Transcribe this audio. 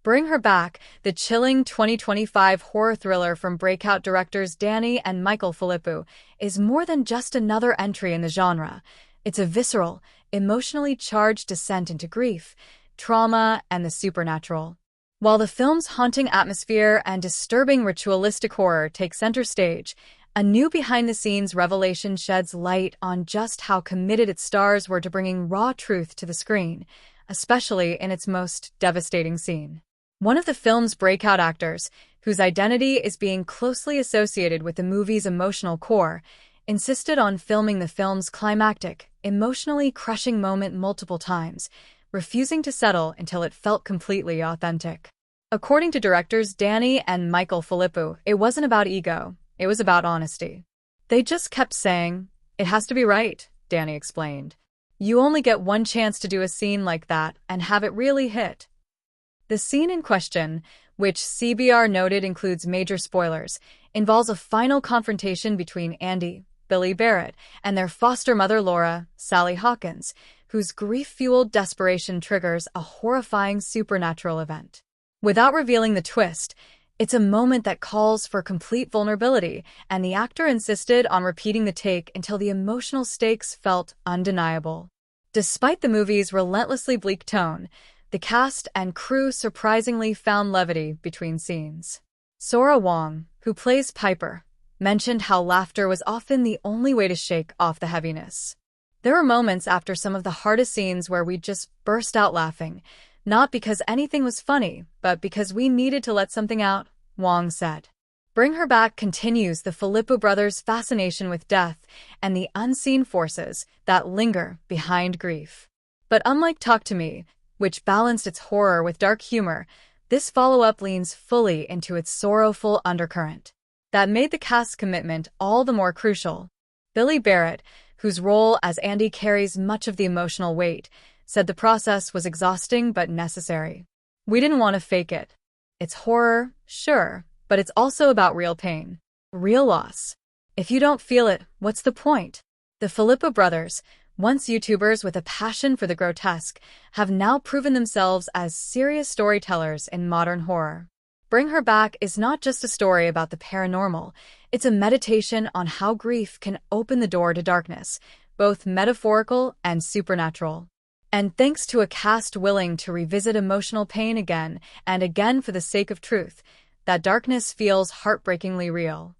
Bring Her Back, the chilling 2025 horror thriller from breakout directors Danny and Michael Philippou, is more than just another entry in the genre. It's a visceral, emotionally charged descent into grief, trauma, and the supernatural. While the film's haunting atmosphere and disturbing ritualistic horror take center stage, a new behind-the-scenes revelation sheds light on just how committed its stars were to bringing raw truth to the screen, especially in its most devastating scene. One of the film's breakout actors, whose identity is being closely associated with the movie's emotional core, insisted on filming the film's climactic, emotionally crushing moment multiple times, refusing to settle until it felt completely authentic. According to directors Danny and Michael Philippou, it wasn't about ego, it was about honesty. They just kept saying, "It has to be right," Danny explained. "You only get one chance to do a scene like that and have it really hit." The scene in question, which CBR noted includes major spoilers, involves a final confrontation between Andy, Billy Barrett, and their foster mother Laura, Sally Hawkins, whose grief-fueled desperation triggers a horrifying supernatural event. Without revealing the twist, it's a moment that calls for complete vulnerability, and the actor insisted on repeating the take until the emotional stakes felt undeniable. Despite the movie's relentlessly bleak tone, the cast and crew surprisingly found levity between scenes. Sora Wong, who plays Piper, mentioned how laughter was often the only way to shake off the heaviness. "There were moments after some of the hardest scenes where we just burst out laughing, not because anything was funny, but because we needed to let something out," Wong said. Bring Her Back continues the Philippou brothers' fascination with death and the unseen forces that linger behind grief. But unlike Talk to Me, which balanced its horror with dark humor, this follow-up leans fully into its sorrowful undercurrent. That made the cast's commitment all the more crucial. Billy Barrett, whose role as Andy carries much of the emotional weight, said the process was exhausting but necessary. "We didn't want to fake it. It's horror, sure, but it's also about real pain, real loss. If you don't feel it, what's the point?" The Philippou brothers, once YouTubers with a passion for the grotesque, have now proven themselves as serious storytellers in modern horror. Bring Her Back is not just a story about the paranormal, it's a meditation on how grief can open the door to darkness, both metaphorical and supernatural. And thanks to a cast willing to revisit emotional pain again and again for the sake of truth, that darkness feels heartbreakingly real.